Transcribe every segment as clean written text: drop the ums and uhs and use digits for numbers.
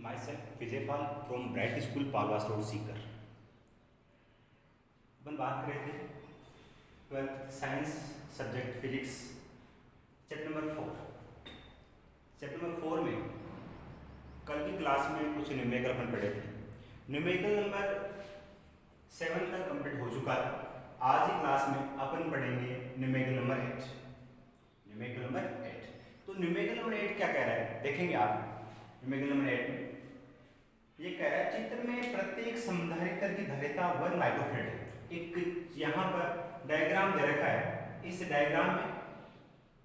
myself Vijay Pal from Bright School Palwas road Sikar. अपन बात कर रहे थे 12th science subject physics chapter number 4। Chapter number 4 में कल की क्लास में कुछ न्यूमेरिकल अपन पढ़े थे। न्यूमेरिकल नंबर 7 का कंप्लीट हो चुका है। आज की क्लास में अपन पढ़ेंगे न्यूमेरिकल नंबर 8। न्यूमेरिकल नंबर 8, तो न्यूमेरिकल नंबर 8 क्या कह रहा है देखेंगे आप। न्यूमेरिकल नंबर 8 में ये कह रहा है चित्र में प्रत्येक समधारित्र की धारिता 1 माइक्रोफैराड है। एक यहाँ पर डायग्राम दे रखा है। इस डायग्राम में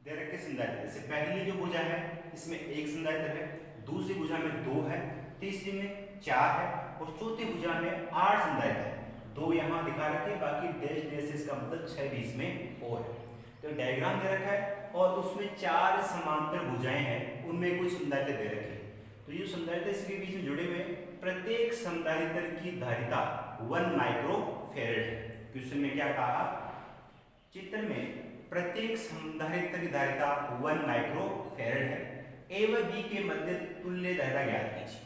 दे रखे संधारित्र, जैसे पहली जो भुजा है इसमें एक संधारित्र है, दूसरी भुजा में 2 है, तीसरी में 4 है और चौथी भुजा में 8 संधारित्र है। 2 यहाँ दिखा रखे, बाकी डैश डैश इसका मतलब 6 बीच में और है। तो डायग्राम दे रखा है और उसमें 4 समांतर भुजाएं हैं, उनमें कुछ संधारित्र दे रखे हैं। तो ये संधारित्र इसके बीच में जुड़े हुए, प्रत्येक संधारित्र की धारिता 1 माइक्रोफैराड है। क्वेश्चन में क्या कहा, चित्र में प्रत्येक संधारित्र की धारिता 1 माइक्रोफैराड है। ए व बी के मध्य तुल्य धारिता ज्ञात कीजिए।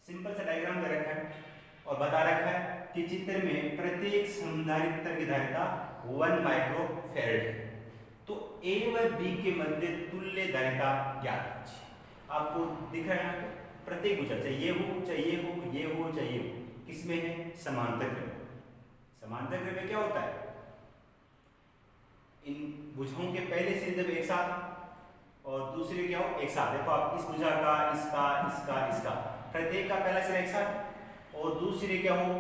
सिंपल सा डायग्राम दे रखा है और बता रखा है कि चित्र में प्रत्येक संधारित्र की धारिता 1 माइक्रोफैराड है। तो ए व बी के मध्य तुल्य धारिता ज्ञात कीजिए। आपको दिख रहा है प्रत्येक भुजा, चाहे ये हो चाहे ये हो, ये हो चाहे ये हो, किसमें है समांतर क्रम। समांतर क्रम में क्या होता है, इन भुजाओं के पहले से जब एक साथ और दूसरे क्या हो एक साथ। देखो आप इस भुजा का, इसका, इसका, इसका, प्रत्येक का पहला सिरा एक साथ और दूसरे क्या हो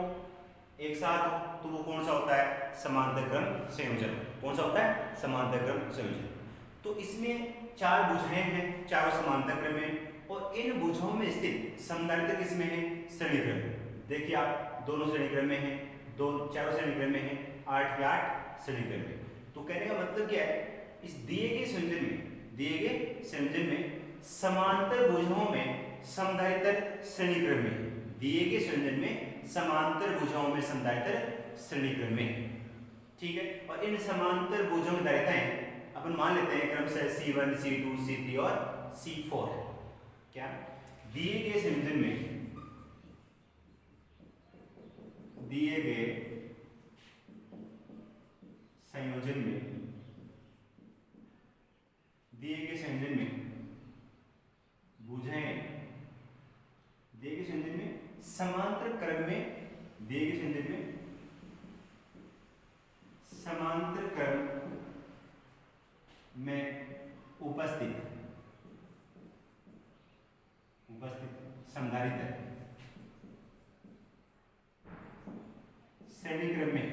एक साथ हो, तो वो कौन सा होता है समांतर क्रम संयोजन। कौन सा होता है समांतर क्रम संयोजन। तो इसमें 4 भुजाएं हैं, चारों समांतर क्रम में, और इन भुजाओं में स्थित संधारित्र किसमें है श्रेणी क्रम में। देखिए आप दोनों श्रेणी क्रम में हैं, चारों श्रेणी क्रम में हैं, 8 के 8 श्रेणी क्रम में। तो कहने का मतलब क्या है, इस दिए गए संयोजन में समांतर भुजाओं में संधारित्र श्रेणी क्रम में, दिए गए संयोजन में समांतर भुजाओं में संधारित्र श्रेणी क्रम में, ठीक है। और इन समांतर भुजाओं की धारिताएं अपन मान लेते हैं क्रमशः C1, C2, C3 और C4 है। क्या दिए गए संयोजन में, दिए गए संयोजन में, दिए गए संयोजन में भुजाएं, दिए गए संयोजन में समांतर क्रम में, दिए गए संयोजन में समांतर क्रम में उपस्थित संधारित्र श्रेणी क्रम में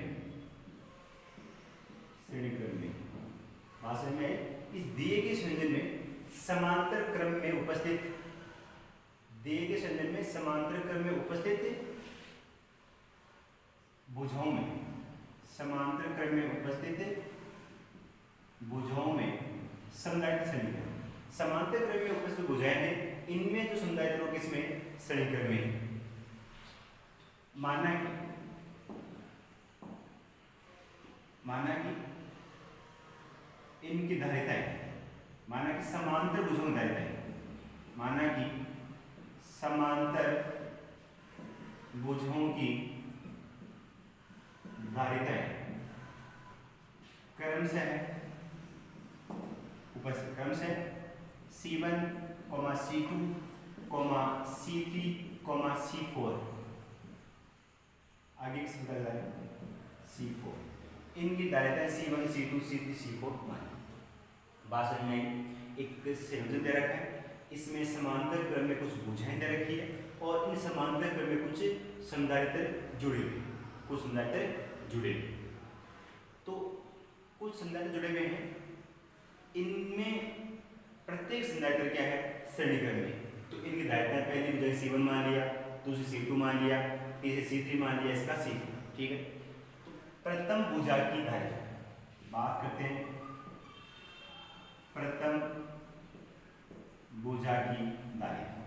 भाषा में, इस दिए गए संयोजन में समांतर क्रम में उपस्थित, दिए गए संयोजन में समांतर क्रम में उपस्थित भुजाओं में, समांतर क्रम में उपस्थित भुजाओं में संधारित्र श्रेणी क्रम, समांतर क्रम में उपस्थित भुजाएं हैं, इनमें जो संधारित्र किसमें श्रेणी क्रम में। माना कि इनकी धारिताएं, माना कि समांतर भुजाओं की धारिताएं, माना कि समांतर भुजाओं की धारिताएं क्रमशः C1, C2, C3, C4, आगे किस प्रकार है C4, इनकी धारिताएं C1, C2, C3, C4 मान। बात में एक संयोजन दे रखा है, इसमें समांतर क्रम में कुछ भुजाएं दे रखी है और इन समांतर क्रम में कुछ संधारित्र जुड़े हुए, कुछ संधारित्र जुड़े हुए। तो कुछ संधारित्र जुड़े हुए हैं, इनमें प्रत्येक संधारित्र क्या है श्रेणी क्रम में। तो इनकी धारिताएं पहली भुजा C1 मान लिया, दूसरी C2 मान लिया, तीसरी C3 मान लिया, इसका C4, ठीक है। तो प्रथम भुजा की धारिता बात करते हैं, प्रथम भुजा की धारिता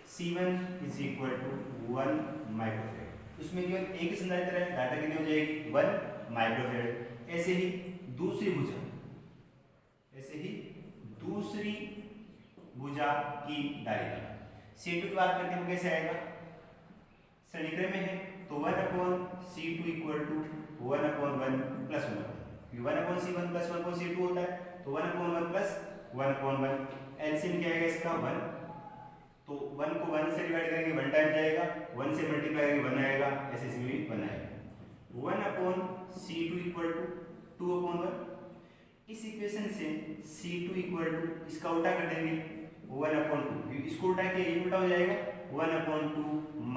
C1 = 1 माइक्रोफैराड। उसमें केवल एक ही संधारित्र है, धारिता कितनी हो जाएगी 1 माइक्रोफैराड। ऐसे ही दूसरी भुजा, ऐसे ही दूसरी भुजा की धारिता C2 की बात करते हैं कैसे आएगा, श्रेणीक्रम में है तो 1/C2 equal to 1/1 plus 1, 1/C1 plus 1/C2 होता है तो 1/1 प्लस 1/1, एलसीएम क्या आएगा इसका 1, तो 1 को 1 से डिवाइड करेंगे 1 टाइम जाएगा, 1 से मल्टीप्लाई करेंगे 1 आएगा, ऐसे इसमें भी 1 आएगा। 1/C2 इक्वल टू 2/1, इस इक्वेशन से C2 इक्वल टू इसका उल्टा कर देंगे 1/2, इसको उल्टा किया ये उल्टा हो जाएगा 1/2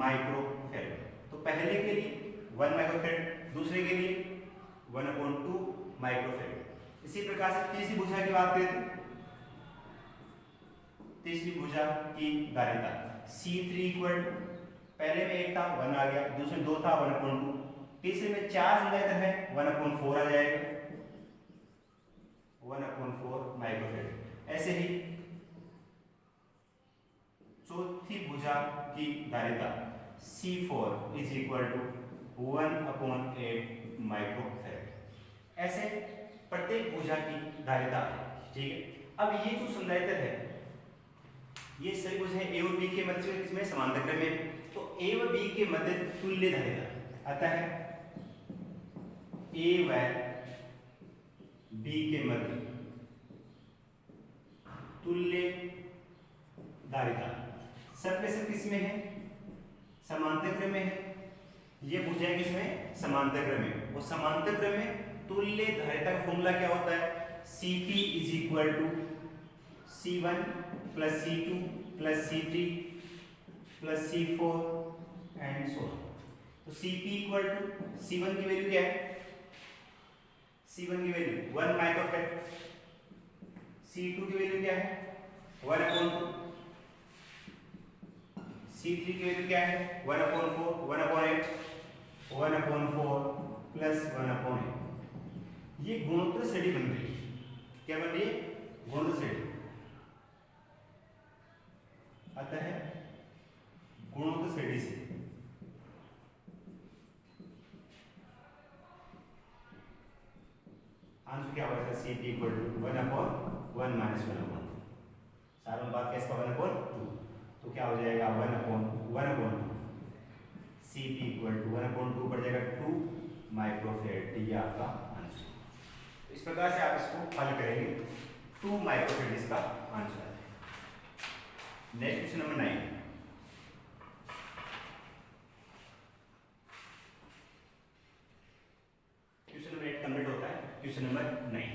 माइक्रोफैराड। तो पहले के लिए 1 माइक्रोफैराड, दूसरे के लिए 1/2 माइक्रोफैराड। इसी प्रकार से तीसरी भुजा की बात करें तो तीसरी भुजा की धारिता C3 इक्वल टू, पहले में 1 था 1 आ गया, दूसरे 2 था 1/2, तीसरे में 4 संधारित्र है 1/4 आ जाएगा 1/4 माइक्रोफैराड। ऐसे ही चौथी भुजा की धारिता C4 is equal to 1/8 microfarad. ऐसे प्रत्येक भुजा की धारिता है, ठीक है। अब ये जो संधारित्र है ये सभी भुजा ए और बी के मध्य में किसमें समांतर क्रम में, तो ए व बी के मध्य तुल्य धारिता आता है, ए व बी के मध्य तुल्य धारिता सब के सब किसमें है, समांतर क्रम में है। ये भुजाएं किसमें, समांतर क्रम में, और समांतर क्रम में तुल्य धारिता का फॉर्मूला क्या होता है, Cp is equal to C1 plus C2 plus C3 plus C4 and so. तो Cp इक्वल टू C1 की वैल्यू क्या है, C1 की वैल्यू 1 माइक्रोफैराड, C2 की वैल्यू क्या है 1/2, C3 की वैल्यू क्या है 1/4, 1/8, 1/4 प्लस 1/8। ये गुणोत्तर श्रेणी बन रही है, क्या बन रही है, गुणोत्तर श्रेणी। अतः गुणोत्तर श्रेणी से आंसर क्या होगा, Cp इक्वल टू 1/1 माइनस 1/2, सारा बात क्या इसका 1/2, तो क्या हो जाएगा 1/1/2, Cp इक्वल टू 1/2 पड़ जाएगा 2 माइक्रोफैराड, ये आपका आंसर। इस प्रकार से आप इसको हल करेंगे, 2 माइक्रोफैराड इसका आंसर है। Next question number 9, question number 8 complete होता है, क्वेश्चन नंबर 9।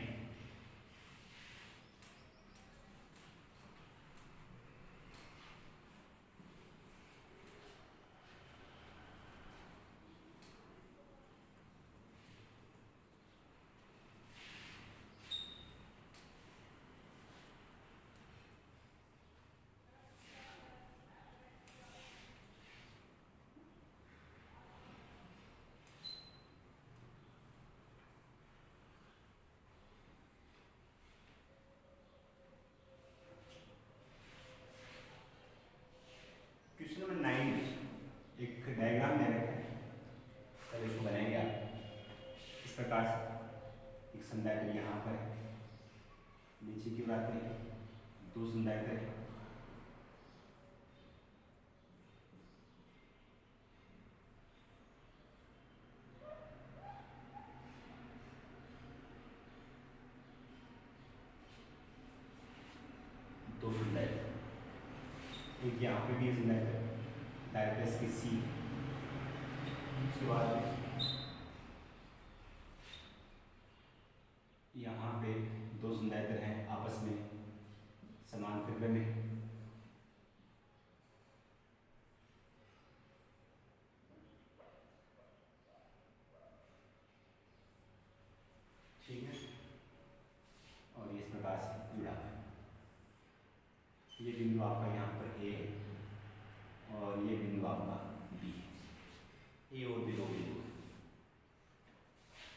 क्वेश्चन नंबर 9 एक डायग्राम दे रखा है, पहले इसको बनाएंगे आप इस प्रकार से। एक संधारित्र यहाँ पर है, नीचे की बात करें 2 संधारित्र है, एक यहाँ पे भी संधारित्र है, डायरेक्ट इसकी C, उसके बाद यहाँ पे 2 संधारित्र हैं आपस में समांतर क्रम में, ठीक है, और ये इस प्रकार से जुड़ा है। ये बिंदु आपका यहाँ पर A है और ये बिंदु आपका B, A और B दो बिंदु।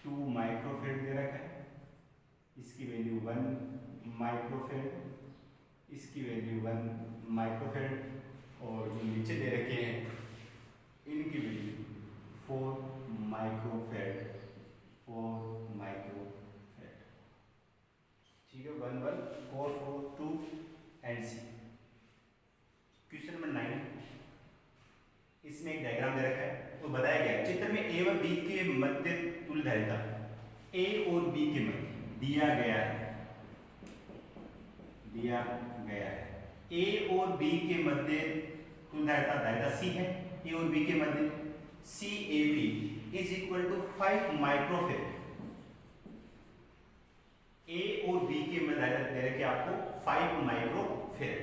2 माइक्रोफैराड दे रखा है, इसकी वैल्यू 1 माइक्रोफैराड, इसकी वैल्यू 1 माइक्रोफैराड, और जो नीचे दे रखे हैं इनकी वैल्यू 4 माइक्रोफैराड, 4 माइक्रोफैराड, ठीक है, 1 1 4 4 2 एंड C। क्वेश्चन नंबर 9 इसमें एक डायग्राम दे रखा है, वो बताया गया है चित्र में ए व बी के मध्य तुल्य धारिता, ए और बी के मध्य दिया गया है ए और बी के मध्य तुल्य धारिता सी है, ए और बी के मध्य C A B is equal to 5 microfarad. A और बी के मध्य दे रखे आपको 5 माइक्रोफेरेड।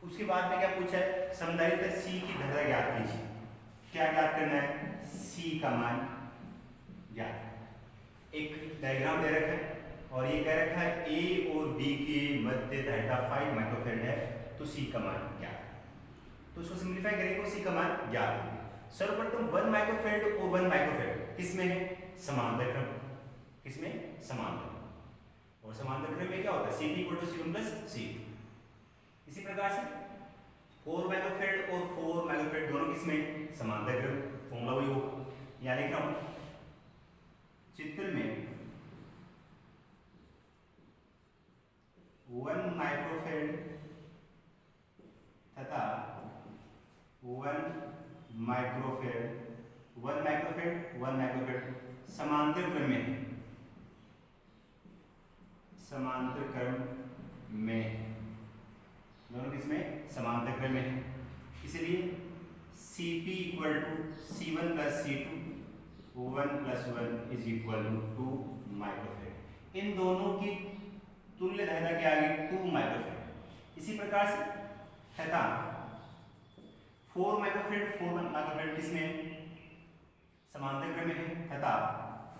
उसके बाद में क्या पूछा है, समधारिता सी की धारिता ज्ञात कीजिए। क्या ज्ञात करना है, सी का मान ज्ञात। एक डायग्राम दे रखा है और ये कह रखा है ए और बी के मध्य धारिता 5 माइक्रोफेरेड है, तो सी का मान ज्ञात। तो उसको सिंप्लीफाई करेंगे, सी का मान ज्ञात होगा। सर्वप्रथम 1 माइक्रोफेरेड और 1 माइक्रोफेरेड किसमें है, समांतर क्रम, किसमें समांतर, और समांतर क्रम में क्या होता है, Cp = C1 + C2। इसी प्रकार से 4 माइक्रोफेरेड और 4 माइक्रोफेरेड दोनों किसमें, समांतर क्रम, फॉर्मूला वही होगा। यहाँ लिख रहा हूं, चित्र में 1 माइक्रोफेरेड तथा 1 माइक्रोफेरेड समांतर क्रम में, दोनों किसमें, समांतर क्रम में है। इसलिए Cp = C1 + C2, 1 + 1 = 2 माइक्रोफेरेड। इन दोनों की तुल्य धारिता क्या आ गई, 2 माइक्रोफेरेड। इसी प्रकार से तथा 4 माइक्रोफेरेड किसमें, समांतर क्रम में है, तथा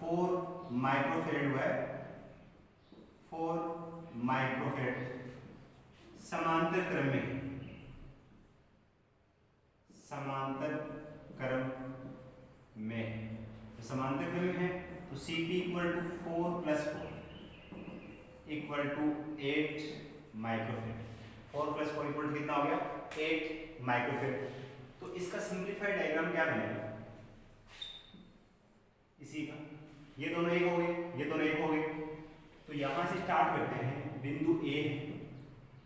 4 माइक्रोफेरेड हुआ है, 4 माइक्रोफेरेड समांतर क्रम में, समांतर क्रम में है, तो Cp = 4 + 4 = 8 माइक्रोफेरेड। 4 + 4 = कितना हो गया, 8 माइक्रोफेरेड। तो इसका सिंप्लीफाइड डायग्राम क्या बनेगा, इसी का, ये दोनों एक हो गए, तो यहां से स्टार्ट करते हैं, बिंदु ए है,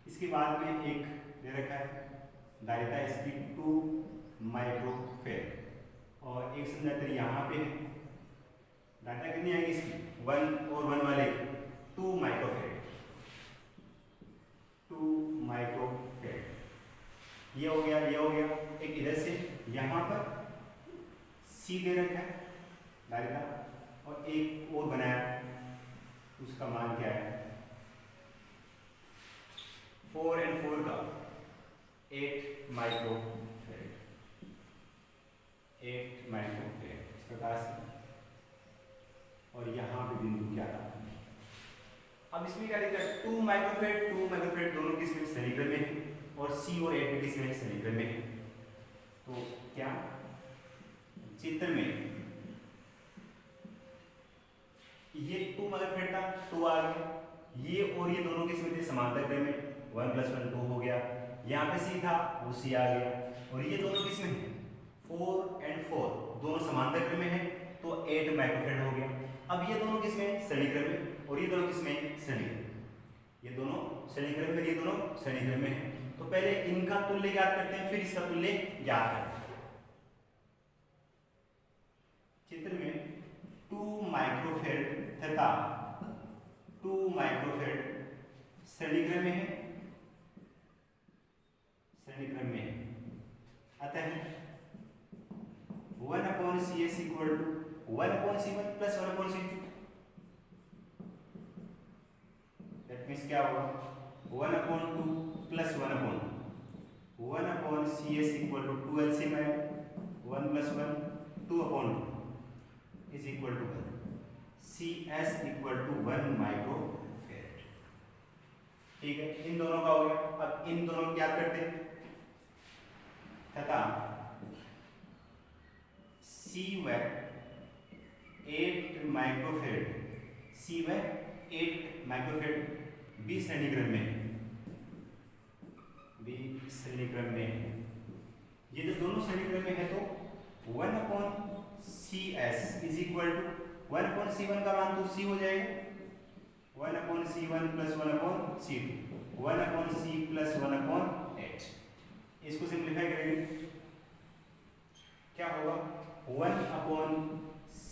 इसके बाद में एक दे रखा है धारिता इसकी 2 माइक्रोफेरेड, और एक संधारित्र यहाँ पे है, धारिता कितनी आएगी इसकी, 1 और 1 वाले 2 माइक्रोफेरेड, 2 माइक्रोफेरेड। ये हो गया। एक इधर से यहाँ पर सी दे रखा है धारिता, और एक और बनाया, उसका मान क्या है, 4 और 4 का 8 माइक्रोफेरेड, 8 माइक्रोफेरेड इस प्रकार से। और यहाँ पे बिंदु क्या था, अब इसमें क्या लिखा है, 2 माइक्रोफेरेड दोनों किसमें, श्रेणीक्रम में है, और सी और 8 किसमें, श्रेणीक्रम में है। तो क्या चित्र में ये 2 माइक्रोफेरेड था, 2 आ गया, ये और ये दोनों किसमें थे, समांतर क्रम में, 1 + 1 2 हो गया। यहाँ पे सी था, वो सी आ गया, और ये दोनों किसमें है, 4 और 4 दोनों समांतर क्रम में है, तो 8 माइक्रोफेरेड हो गया। अब ये दोनों किसमें, श्रेणीक्रम में, और ये दोनों किसमें, श्रेणीक्रम। ये दोनों श्रेणीक्रम में, ये दोनों श्रेणीक्रम में है। तो पहले इनका तुल्य ज्ञात करते हैं, फिर इसका तुल्य ज्ञात करते हैं। चित्र में 2 माइक्रोफेरेड तथा 2 माइक्रोफेरेड श्रेणीक्रम में है, अतः 1/CS = 1/C1 + 1/C2। That means क्या होगा, 1/2 + 1/2, 1/CS = 2 LCM है, 1 + 1 2/2 is equal to 1, CS = 1 microfarad. ठीक है, इन दोनों का हो गया। अब इन दोनों को याद करते हैं, तथा C व 8 माइक्रोफेरेड बी श्रेणीक्रम में, ये जो दोनों श्रेणीक्रम में है, तो 1/CS = 1/C1 का मान तो C हो जाएगा, 1/C1 + 1/C2, 1/C + 1/8। इसको सिंप्लीफाई करेंगे, क्या होगा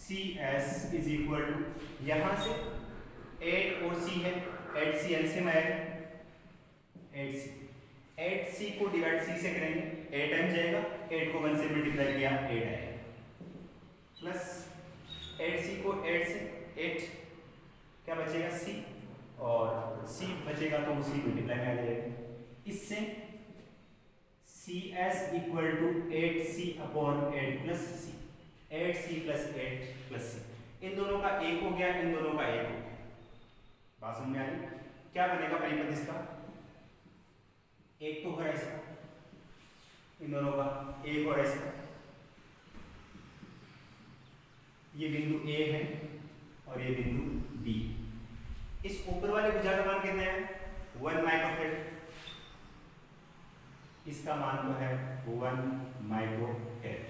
1/CS इज इक्वल टू, यहाँ से 8 और C है, 8C एलसीएम आएगा, 8C को डिवाइड C से करेंगे 8 टाइम जाएगा, 8 को 1 से मल्टीप्लाई किया 8 आएगा, प्लस 8C को 8 से 8 क्या बचेगा C, और C बचेगा तो उसी मल्टीप्लाई में आ जाएगा। इससे CS equal to 8C/8 plus C, 8C plus 8 plus C। इन दोनों का एक हो गया, इन दोनों का एक हो गया। बात समझ में आ रही? क्या बनेगा परिपथ इसका? एक तो हो रहा है इसका, इन दोनों का एक हो रहा है इसका। ये बिंदु A है और ये बिंदु B। इस ऊपर वाले भुजा का मान कितना है 1 माइक्रोफेरेड, इसका मान तो है 1 माइक्रोफेरेड,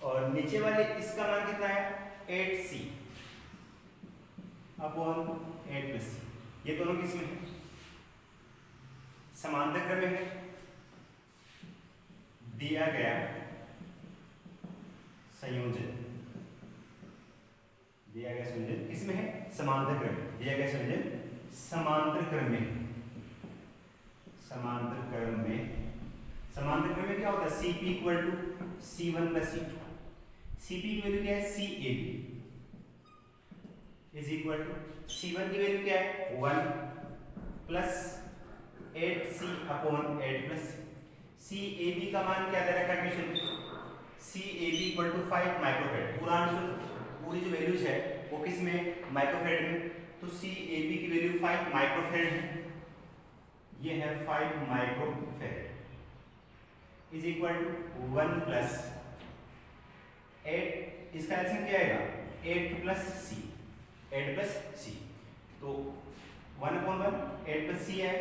और नीचे वाले इसका मान कितना है 8C/8 प्लस C। ये दोनों किसमें है? समांतर क्रम में है। दिया गया संयोजन, दिया गया संयोजन किसमें है? समांतर क्रम में। दिया गया संयोजन समांतर क्रम में, समांतर क्रम में। समांतर क्रम में क्या होता है? Cp equal to C1 plus C2। Cp की वैल्यू क्या है? CAB is equal to C1 की वैल्यू क्या है 1 प्लस 8C/8 प्लस CAB का मान क्या दे रखा है question? CAB equal to 5 microfarad. पूरा आंसर, पूरी जो वैल्यूज है वो किस में? माइक्रोफेरेड में। तो CAB की वैल्यू 5 माइक्रोफेरेड है, ये है 5 microfarad is equal to 1 plus 8, इसका एलसीएम क्या आएगा 8 प्लस C, 8 प्लस C, तो 1/1 8 प्लस C है,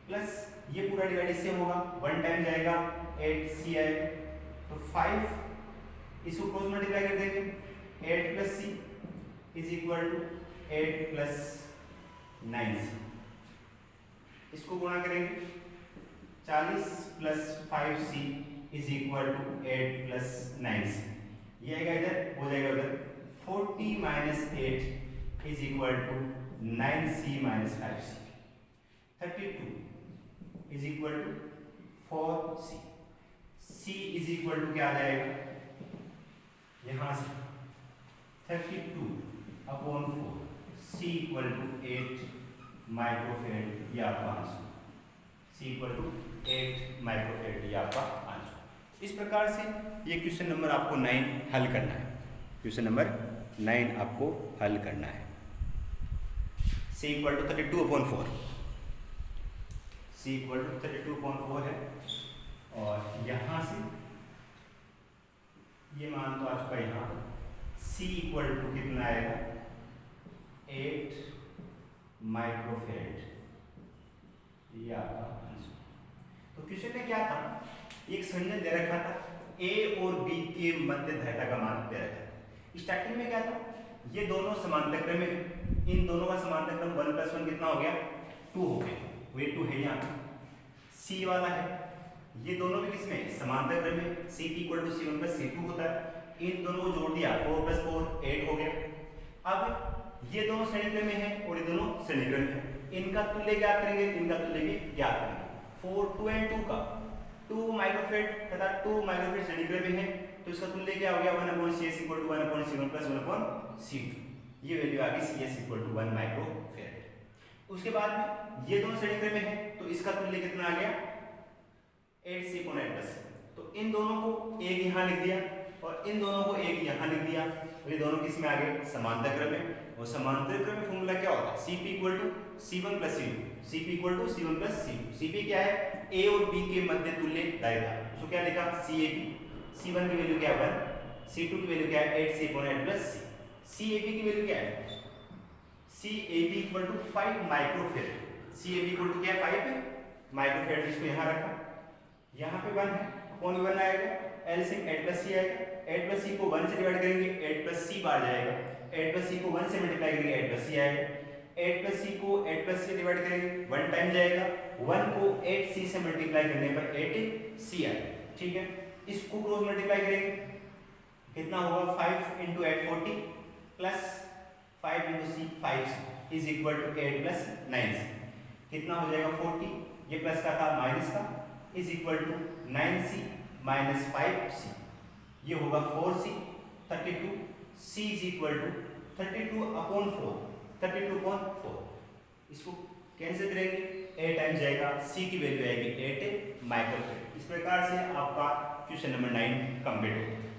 प्लस ये पूरा डिवाइड इससे होगा 1 टाइम जाएगा 8C आएगा, तो 5 इसको क्रॉस मल्टीप्लाई कर देंगे 8 plus C is equal to 8 plus 9C। इसको गुणा करेंगे 40 plus 5C is equal to 8 plus 9C। ये आएगा इधर, हो जाएगा उधर 40 minus 8 is equal to 9C minus 5C। 32 is equal to 4C। C is equal to क्या आ जाएगा यहां से 32/4, C इक्वल टू 8 माइक्रोफेरेड, ये आपका answer. C equal to 8 microfarad, ये आपका आंसर। इस प्रकार से ये क्वेश्चन नंबर आपको 9 हल करना है। क्वेश्चन नंबर 9 आपको हल करना है। C equal to 32/4, C equal to 32/4 है, और यहाँ से ये मान तो आ चुका है यहाँ। C इक्वल टू कितना आएगा 8 माइक्रोफेरेड, ये आपका आंसर। तो क्वेश्चन में क्या था, एक संयोजन दे रखा था, A और B के मध्य धारिता का मान दे रखा था। स्टार्टिंग में क्या था, ये दोनों समांतर क्रम में, इन दोनों का समांतर क्रम 1 + 1 कितना हो गया 2 हो गया, वे 2 है यहाँ। C वाला है, ये दोनों भी किसमें समांतर क्रम में, CP equal to C1 + C2 होता है। इन दोनों को जोड़ दिया 4 + 4 8 हो गया। अब ये दोनों श्रेणी क्रम में है और ये दोनों श्रेणी क्रम में है, इनका तुल्य ज्ञात करेंगे, इनका तुल्य भी ज्ञात करेंगे। 4 2 और 2 का 2 माइक्रोफेरेड तथा 2 माइक्रोफेरेड श्रेणी क्रम में है, तो इसका तुल्य क्या हो गया 1/CS = 1/C1 + 1/C2। ये वैल्यू आ गई CS = 1 माइक्रोफेरेड। उसके बाद में ये दोनों श्रेणी क्रम में है, तो इसका तुल्य कितना आ गया 8C/8। तो इन दोनों को एक यहाँ लिख दिया और इन दोनों को एक यहाँ लिख दिया, तो ये दोनों किस में आ गए समांतर क्रम में। और समांतर क्रम में फॉर्मूला क्या होता है, CP = C1 + C2, CP = C1 + C2। CP क्या है, A और B के मध्य तुल्य धारिता, उसको क्या लिखा CAB। C1 की वैल्यू क्या है 1, C2 की वैल्यू क्या है 8C/8 + C। CAB की वैल्यू क्या है, CAB = 5 माइक्रोफेरेड। CAB = क्या है 5 माइक्रोफेरेड, इसको यहाँ रखा, यहाँ पे 1 है, कौन 1 आएगा, एलसीएम 8 + C आएगा। 8 + C को 1 से डिवाइड करेंगे 8 + C बार जाएगा, 8 + C को 1 से मल्टीप्लाई करेंगे 8 + C आएगा। 8 + C को 8 + C से डिवाइड करेंगे 1 टाइम जाएगा, 1 को 8C से मल्टीप्लाई करने पर 8C आएगा। ठीक है, इसको क्रॉस मल्टीप्लाई करेंगे, कितना होगा 5 into 8 40 plus 5 into C 5 is equal to 8 plus 9 कितना हो जाएगा 40, ये प्लस का था माइनस का, is equal to 9c minus 5c, ये होगा 4c 32, c is equal to 32 upon 4, 32 upon 4, इसको कैंसिल करेंगे, 8 टाइम जाएगा, c की वैल्यू आएगी 8 माइक्रोफेरेड। इस प्रकार से आपका क्वेश्चन नंबर 9 कंप्लीट होगा।